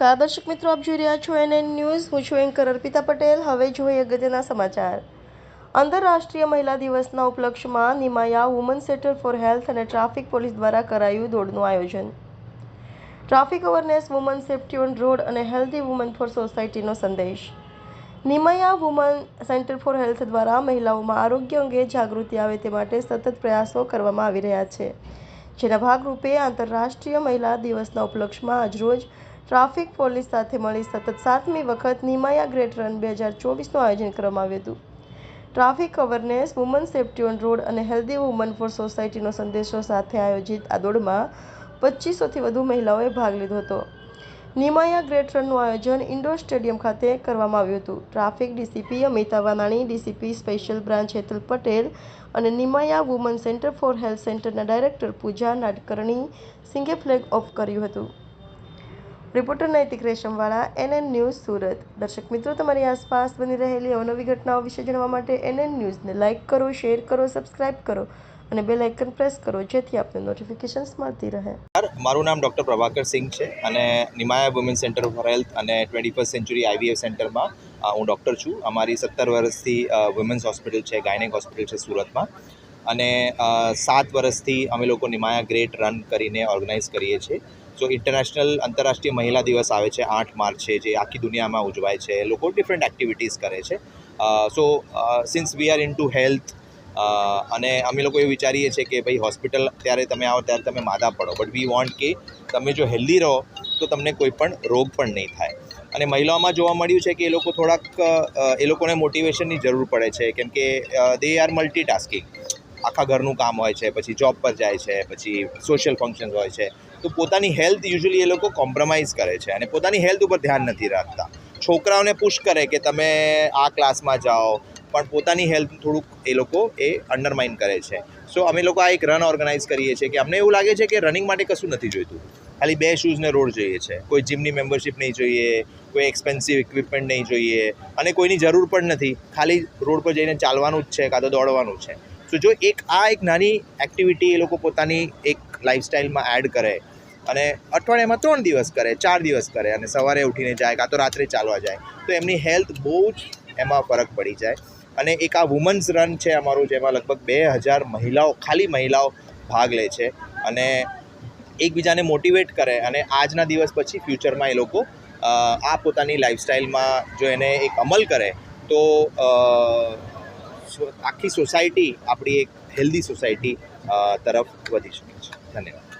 નમસ્કાર દર્શક મિત્રો, આપ જોઈ રહ્યા છો NN ન્યૂઝ। હું છું એન્કર અર્પિતા પટેલ। હવે જોઈએ અગત્યના સમાચાર। આંતરરાષ્ટ્રીય મહિલા દિવસના ઉપલક્ષ્યમાં નિમાયા વુમન સેન્ટર ફોર હેલ્થ અને ટ્રાફિક પોલીસ દ્વારા કરાયું દોડનું આયોજન। Traffic awareness, woman safety on road અને હેલ્ધી વુમન ફોર સોસાયટીનો સંદેશ। નિમાયા વુમન સેન્ટર ફોર હેલ્થ દ્વારા મહિલાઓમાં આરોગ્ય અંગે જાગૃતિ આવે તે માટે સતત પ્રયાસો કરવામાં આવી રહ્યા છે, જેના ભાગરૂપે આંતરરાષ્ટ્રીય મહિલા દિવસના ઉપલક્ષ્યમાં આજરોજ ટ્રાફિક પોલીસ સાથે મળી સતત 7મી વખત નિમાયા ગ્રેટ રન 2024નું આયોજન કરવામાં આવ્યું હતું। Traffic awareness, woman safety on road અને હેલ્ધી વુમન ફોર સોસાયટીનો સંદેશો સાથે આયોજિત આ દોડમાં 2500થી વધુ મહિલાઓએ ભાગ લીધો હતો। નિમાયા ગ્રેટ રનનું આયોજન ઇન્ડોર સ્ટેડિયમ ખાતે કરવામાં આવ્યું હતું। Traffic DCP Amita Vanani, DCP special branch Hetal Patel અને નિમાયા વુમન સેન્ટર ફોર હેલ્થ સેન્ટરના ડાયરેક્ટર પૂજા નાડકર્ણી સિંઘે ફ્લેગ ઓફ કર્યું હતું। રિપોર્ટર નૈતિક રેશમવાળા, NN ન્યૂઝ, સુરત। દર્શક મિત્રો, તમારી આસપાસ બની રહેલી અવનવી ઘટનાઓ વિશે જાણવા માટે NN ન્યૂઝને લાઇક કરો, શેર કરો, સબસ્ક્રાઇબ કરો અને બેલ આઇકન પ્રેસ કરો, જેથી આપને નોટિફિકેશન્સ મળતી રહે। મારું નામ ડૉક્ટર પ્રભાકર સિંઘ છે અને નિમાયા વુમન સેન્ટર ફોર હેલ્થ અને 21st સેન્ચુરી IVF સેન્ટરમાં હું ડૉક્ટર છું। અમારી 17 વર્ષથી વુમન્સ હોસ્પિટલ છે, ગાયનેક હોસ્પિટલ છે સુરતમાં, અને 7 વર્ષથી અમે લોકો નિમાયા ગ્રેટ રન કરીને ઓર્ગેનાઇઝ કરીએ છીએ। સો આંતરરાષ્ટ્રીય મહિલા દિવસ આવે છે 8 માર્ચે, જે આખી દુનિયામાં ઉજવાય છે। લોકો ડિફરન્ટ એક્ટિવિટીઝ કરે છે। So since we are into health, અને અમે લોકો એવું વિચારીએ છીએ કે ભાઈ હોસ્પિટલ ત્યારે તમે આવો ત્યારે તમે માદા પડો, બટ વી વોન્ટ કે તમે જો હેલ્ધી રહો તો તમને કોઈ પણ રોગ પણ નહીં થાય। અને મહિલાઓમાં જોવા મળ્યું છે કે એ લોકો થોડાક એ લોકોને મોટિવેશનની જરૂર પડે છે, કેમ કે દે આર મલ્ટીટાસ્કિંગ। આખા ઘરનું કામ હોય છે, પછી જોબ પર જાય છે, પછી સોશિયલ ફંક્શન્સ હોય છે, તો પોતાની હેલ્થ યુઝ્યુઅલી એ લોકો કોમ્પ્રોમાઇઝ કરે છે અને પોતાની હેલ્થ ઉપર ધ્યાન નથી રાખતા। છોકરાઓને પુશ કરે કે તમે આ ક્લાસમાં જાઓ, પણ પોતાની હેલ્થ થોડુંક એ લોકો અંડરમાઇન કરે છે। સો અમે લોકો આ એક રન ઓર્ગેનાઇઝ કરીએ છીએ કે અમને એવું લાગે છે કે રનિંગ માટે કશું નથી જોઈતું, ખાલી 2 શૂઝને રોડ જોઈએ છે। કોઈ જીમની મેમ્બરશિપ નહીં જોઈએ, કોઈ એક્સપેન્સિવ ઇક્વિપમેન્ટ નહીં જોઈએ અને કોઈની જરૂર પણ નથી, ખાલી રોડ પર જઈને ચાલવાનું જ છે કાં તો દોડવાનું છે। સો જો એક નાની એક્ટિવિટી એ લોકો પોતાની એક લાઈફસ્ટાઈલમાં એડ કરે અને અઠવાડિયામાં 3 દિવસ કરે, 4 દિવસ કરે અને સવારે ઉઠીને જાય કાં તો રાત્રે ચાલવા જાય, તો એમની હેલ્થ બહુ જ એમાં ફરક પડી જાય। અને એક આ વુમન્સ રન છે અમારું, જેમાં લગભગ 2000 મહિલાઓ, ખાલી મહિલાઓ ભાગ લે છે અને એકબીજાને મોટિવેટ કરે, અને આજના દિવસ પછી ફ્યુચરમાં એ લોકો આ પોતાની લાઈફસ્ટાઈલમાં જો એને એક અમલ કરે તો આખી સોસાયટી આપણી એક હેલ્ધી સોસાયટી તરફ વધી શકે છે। ધન્યવાદ।